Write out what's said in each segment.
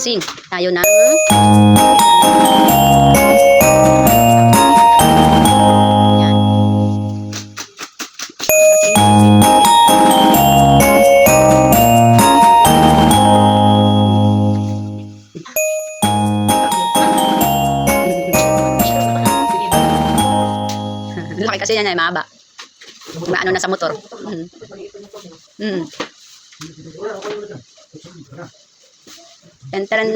Unboxing tayo ng yan. Laki kasi yan ay mahaba. Maano na sa motor. Taran.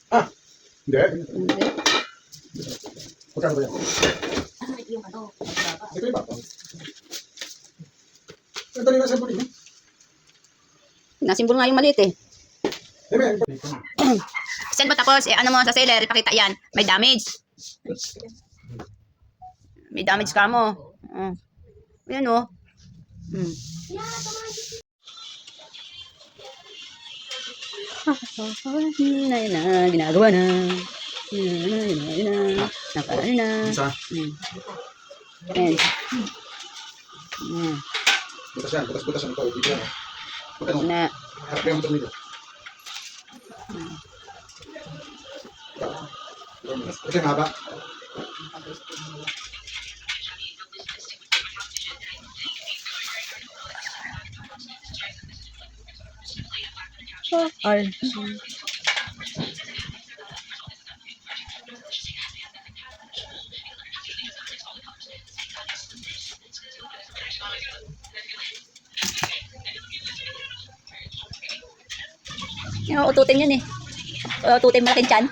Ah, hindi. Magkano ba yan? Ito yung bato. Ang dali na sa bulit. Nasimbol nga yung maliit eh. Hindi. Send mo tapos, ano mo sa seller, ipakita yan. May damage. May damage ka mo. Ayan o. Ayun na, ginagawa na. Ayun na. Nakaano na. Isa. Ayan. Butas yan. Butas yan. Ito. Dito yan. Magkano? Na. Harap yung motor nito. Ito yung haba. Yung ututin yun eh. Ututin malaking tiyan.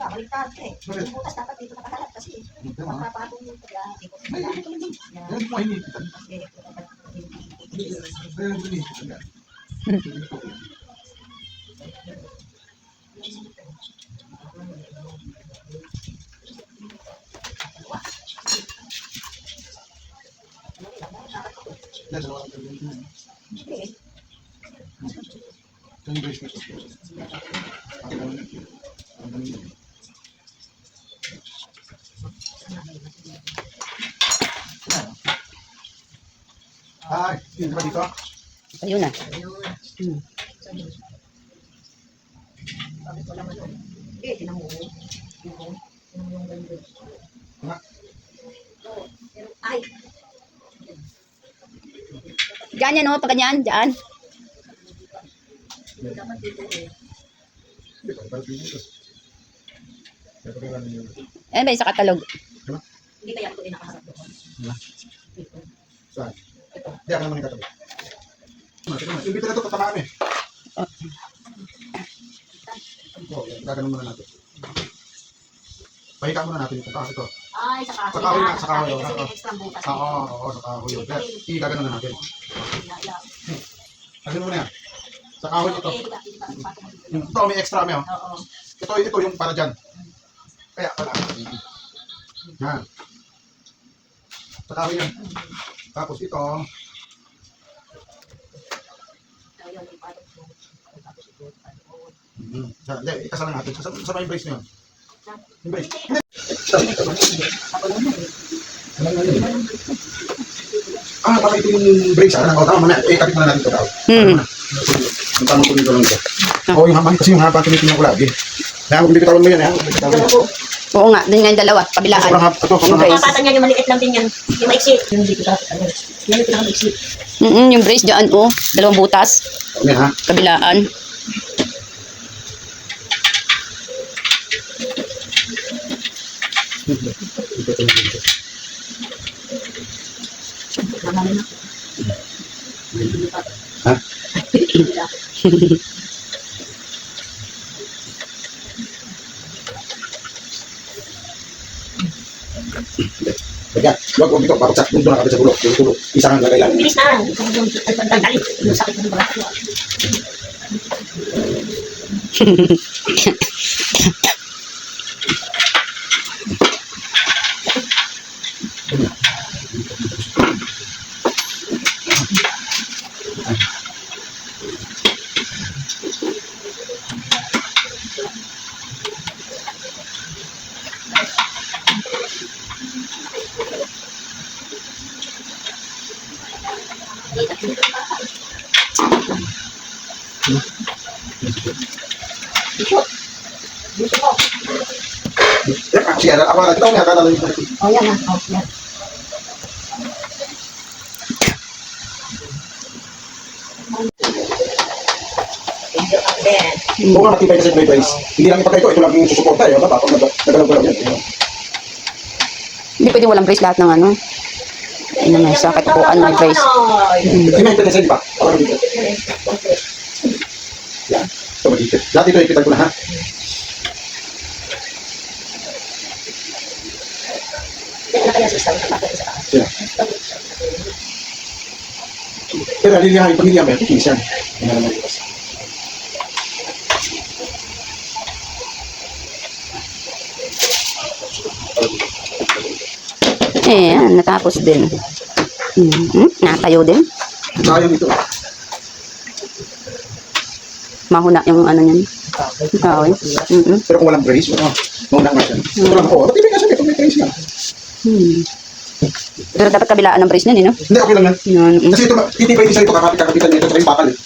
Baliktad eh. Yung butas dapat dito nakaharap kasi magpapatong yung Ay, yun ba dito? Ayun na. eh, tinan mo. Ay, Diyan yan o, pag ganyan, diyan. dapat dito eh. Ayan ba yung sa katalog? Hindi kaya ito nakaharap doon. Saan? Hindi ako naman nagkatabi. Yung bito na ito, tatamaan eh. Gaganon muna natin. Pahiga muna natin ito. Ito. Ay, sa kahoy. Sa kahoy na, sa kahoy. Kasi may extra butas. Oo, sa kahoy. Gaganon na natin. Gaganon muna yan. Sa kahoy ito. Ito may extra may. Oo. Ito yung para dyan. Kaya pala. Yan. Sa kahoy yan. Tapos ito. Hindi, ikasa lang natin. Sa may brace na yun. Yung brace. Baka ito yung brace. Mamaya, kapit mo na natin ito. Yung tamang dito lang ito. Oo, yung haba. Kasi yung haba tinitingnan ko lagi. Kaya kung bibitawan mo yan, Oo nga, din nga yung dalawa, kabilaan. Yung brace. Kapatan niya yung maliit lang din yan. Yung maiksi. Yung dito dapat. Yung dito lang maiksi. Yung brace dyan o, dalawang butas, kabilaan. Ha? Kaya, wag ito, papagsak doon na kapit sa gulo. Yung tulo, isa kang lagay lang. Bilis na. Yung sakit ng braso. Sige, ako na. Ito nga, kakala yun. O, yan na. O, yan. Kung nga matibay kasi guys, hindi lang ipatay ito lang yung susuporta eh. Dapat pag nagalaw-galaw yan. Hindi pwedeng walang brace lahat ng ano. Ano may sakit po, may brace. Hindi may ipatay sa iba. Ako dito. Yan. Ito magigit. Lahat ito ipitan ko na ha. Yan. Pero alilihain, pag-ilihan ba yan? Kikinis yan. Hindi na naman iwas. Ayan, natapos din. Natayo din. Sayang ito. Mahuna yung ano niyan. Kahoy. Pero kung walang brace, mauna nga siya. Ito lang ako. Matibay nga siya, ito may brace lang. Pero dapat kabilaan ng brace niyan, no? Hindi, okay lang yan. Yun. Kasi ito, titibay din sa ito, kakapit-kapitan niya ito, tsaka yung pakal eh.